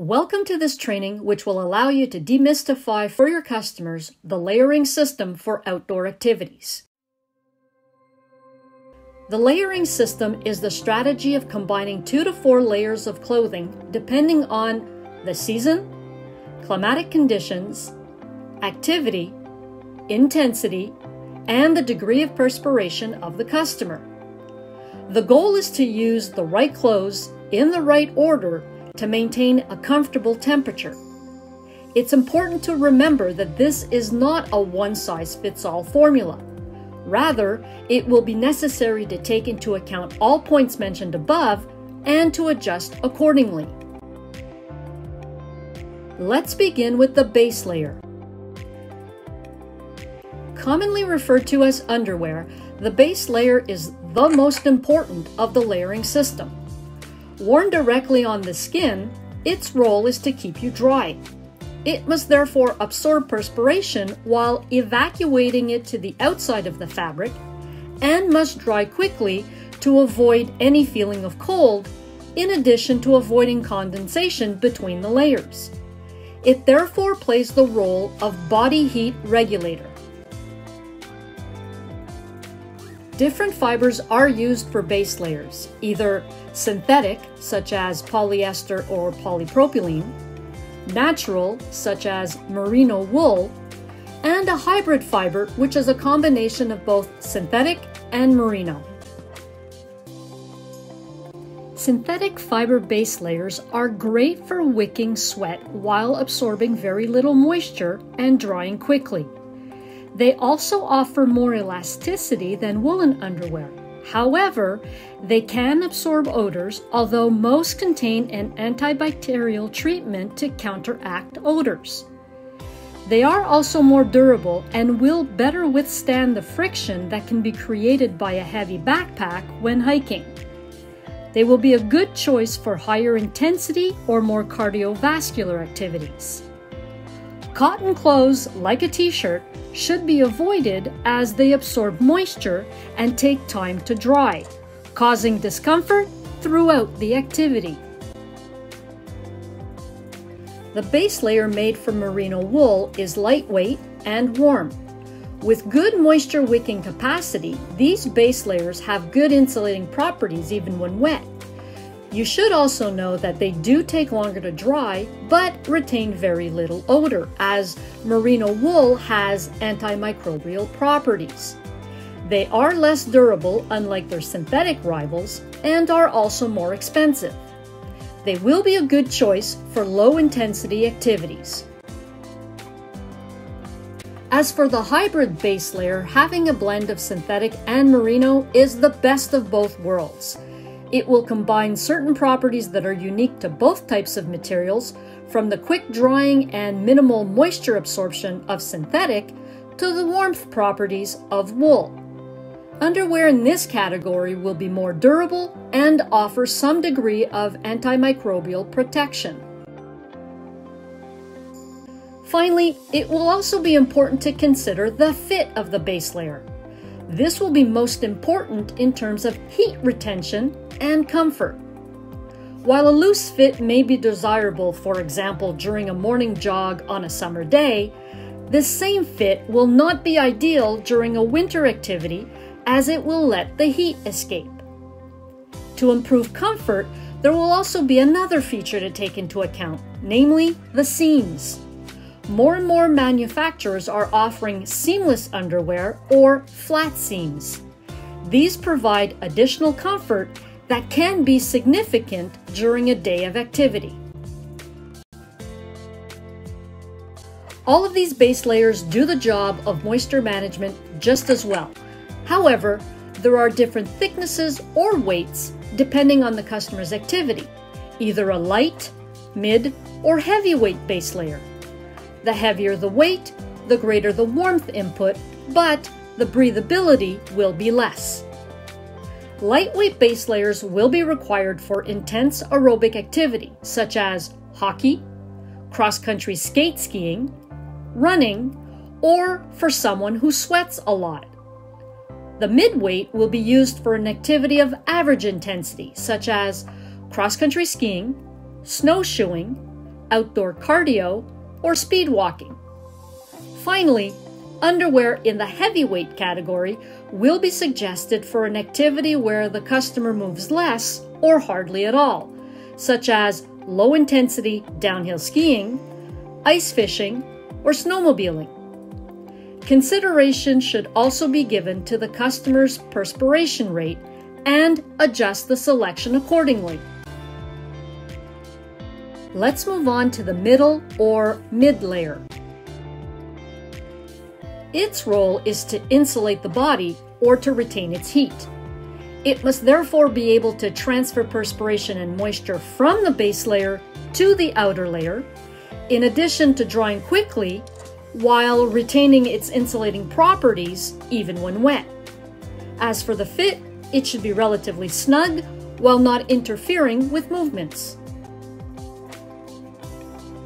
Welcome to this training, which will allow you to demystify for your customers the layering system for outdoor activities. The layering system is the strategy of combining 2 to 4 layers of clothing depending on the season, climatic conditions, activity, intensity, and the degree of perspiration of the customer. The goal is to use the right clothes in the right order to maintain a comfortable temperature. It's important to remember that this is not a one-size-fits-all formula. Rather, it will be necessary to take into account all points mentioned above and to adjust accordingly. Let's begin with the base layer. Commonly referred to as underwear, the base layer is the most important of the layering system. Worn directly on the skin, its role is to keep you dry. It must therefore absorb perspiration while evacuating it to the outside of the fabric and must dry quickly to avoid any feeling of cold, in addition to avoiding condensation between the layers. It therefore plays the role of body heat regulator. Different fibers are used for base layers, either synthetic, such as polyester or polypropylene, natural, such as merino wool, and a hybrid fiber, which is a combination of both synthetic and merino. Synthetic fiber base layers are great for wicking sweat while absorbing very little moisture and drying quickly. They also offer more elasticity than woolen underwear. However, they can absorb odors, although most contain an antibacterial treatment to counteract odors. They are also more durable and will better withstand the friction that can be created by a heavy backpack when hiking. They will be a good choice for higher intensity or more cardiovascular activities. Cotton clothes, like a t-shirt, should be avoided as they absorb moisture and take time to dry, causing discomfort throughout the activity. The base layer made from merino wool is lightweight and warm. With good moisture wicking capacity, these base layers have good insulating properties even when wet. You should also know that they do take longer to dry, but retain very little odor, as merino wool has antimicrobial properties. They are less durable, unlike their synthetic rivals, and are also more expensive. They will be a good choice for low-intensity activities. As for the hybrid base layer, having a blend of synthetic and merino is the best of both worlds. It will combine certain properties that are unique to both types of materials, from the quick drying and minimal moisture absorption of synthetic to the warmth properties of wool. Underwear in this category will be more durable and offer some degree of antimicrobial protection. Finally, it will also be important to consider the fit of the base layer. This will be most important in terms of heat retention and comfort. While a loose fit may be desirable, for example, during a morning jog on a summer day, this same fit will not be ideal during a winter activity, as it will let the heat escape. To improve comfort, there will also be another feature to take into account, namely the seams. More and more manufacturers are offering seamless underwear or flat seams. These provide additional comfort that can be significant during a day of activity. All of these base layers do the job of moisture management just as well. However, there are different thicknesses or weights depending on the customer's activity, either a light, mid, or heavyweight base layer. The heavier the weight, the greater the warmth input, but the breathability will be less. Lightweight base layers will be required for intense aerobic activity, such as hockey, cross-country skate skiing, running, or for someone who sweats a lot. The mid-weight will be used for an activity of average intensity, such as cross-country skiing, snowshoeing, outdoor cardio, or speed walking. Finally, underwear in the heavyweight category will be suggested for an activity where the customer moves less or hardly at all, such as low-intensity downhill skiing, ice fishing, or snowmobiling. Consideration should also be given to the customer's perspiration rate and adjust the selection accordingly. Let's move on to the middle or mid layer. Its role is to insulate the body or to retain its heat. It must therefore be able to transfer perspiration and moisture from the base layer to the outer layer, in addition to drying quickly while retaining its insulating properties even when wet. As for the fit, it should be relatively snug while not interfering with movements.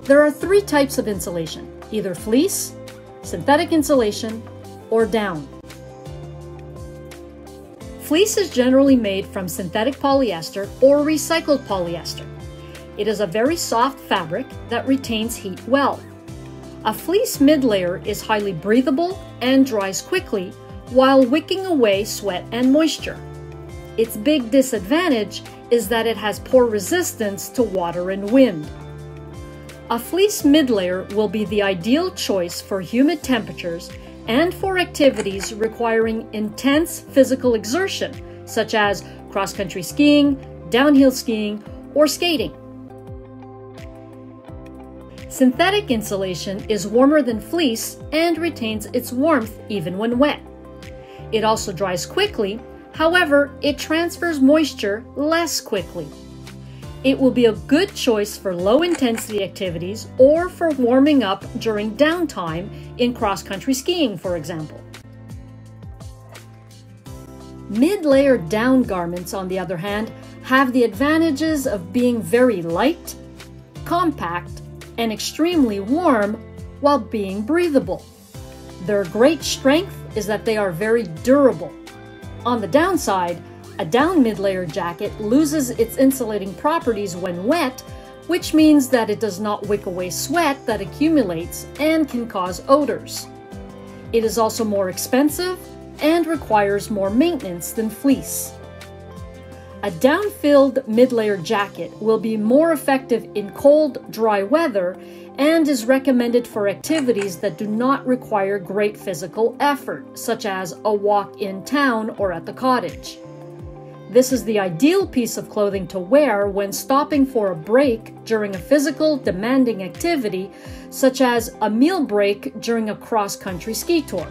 There are three types of insulation: either fleece, synthetic insulation, or down. Fleece is generally made from synthetic polyester or recycled polyester. It is a very soft fabric that retains heat well. A fleece mid-layer is highly breathable and dries quickly while wicking away sweat and moisture. Its big disadvantage is that it has poor resistance to water and wind. A fleece mid-layer will be the ideal choice for humid temperatures and for activities requiring intense physical exertion, such as cross-country skiing, downhill skiing, or skating. Synthetic insulation is warmer than fleece and retains its warmth even when wet. It also dries quickly, however, it transfers moisture less quickly. It will be a good choice for low-intensity activities or for warming up during downtime in cross-country skiing, for example. Mid-layer down garments, on the other hand, have the advantages of being very light, compact, and extremely warm while being breathable. Their great strength is that they are very durable. On the downside, a down mid-layer jacket loses its insulating properties when wet, which means that it does not wick away sweat that accumulates and can cause odors. It is also more expensive and requires more maintenance than fleece. A down-filled mid-layer jacket will be more effective in cold, dry weather and is recommended for activities that do not require great physical effort, such as a walk in town or at the cottage. This is the ideal piece of clothing to wear when stopping for a break during a physical, demanding activity, such as a meal break during a cross-country ski tour.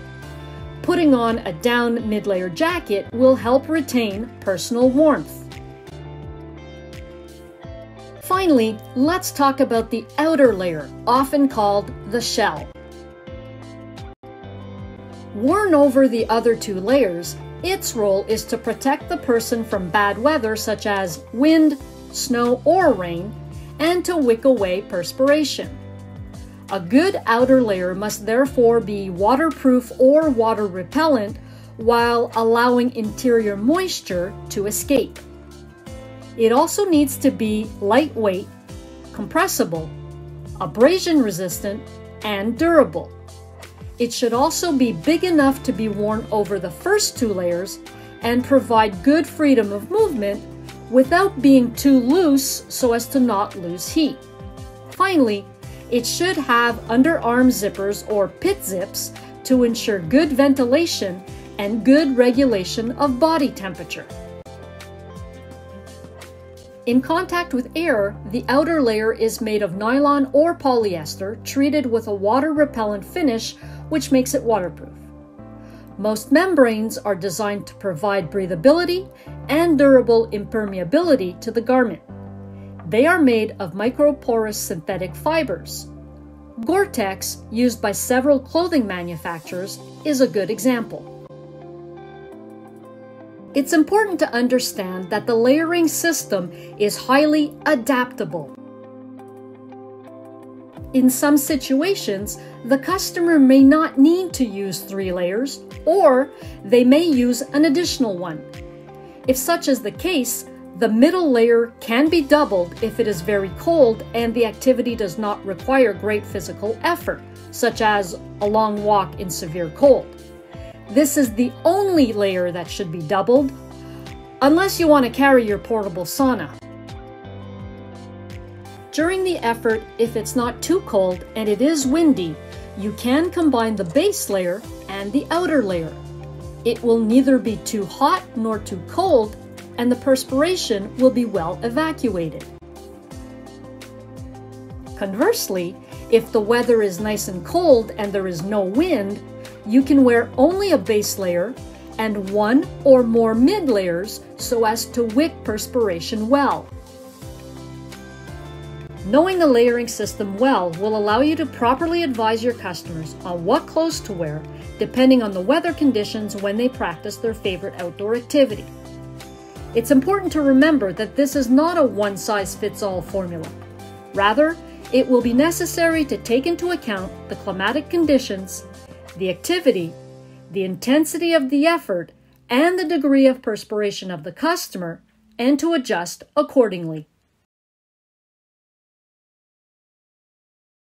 Putting on a down mid-layer jacket will help retain personal warmth. Finally, let's talk about the outer layer, often called the shell. Worn over the other two layers, its role is to protect the person from bad weather such as wind, snow, or rain, and to wick away perspiration. A good outer layer must therefore be waterproof or water repellent while allowing interior moisture to escape. It also needs to be lightweight, compressible, abrasion resistant, and durable. It should also be big enough to be worn over the first two layers and provide good freedom of movement without being too loose so as to not lose heat. Finally, it should have underarm zippers or pit zips to ensure good ventilation and good regulation of body temperature. In contact with air, the outer layer is made of nylon or polyester treated with a water-repellent finish, which makes it waterproof. Most membranes are designed to provide breathability and durable impermeability to the garment. They are made of microporous synthetic fibers. Gore-Tex, used by several clothing manufacturers, is a good example. It's important to understand that the layering system is highly adaptable. In some situations, the customer may not need to use 3 layers, or they may use an additional one. If such is the case, The middle layer can be doubled if it is very cold and the activity does not require great physical effort, such as a long walk in severe cold. This is the only layer that should be doubled, unless you want to carry your portable sauna. During the effort, if it's not too cold and it is windy, you can combine the base layer and the outer layer. It will neither be too hot nor too cold, and the perspiration will be well evacuated. Conversely, if the weather is nice and cold and there is no wind, you can wear only a base layer and one or more mid layers so as to wick perspiration well. Knowing the layering system well will allow you to properly advise your customers on what clothes to wear depending on the weather conditions when they practice their favorite outdoor activity. It's important to remember that this is not a one-size-fits-all formula. Rather, it will be necessary to take into account the climatic conditions, the activity, the intensity of the effort, and the degree of perspiration of the customer, and to adjust accordingly.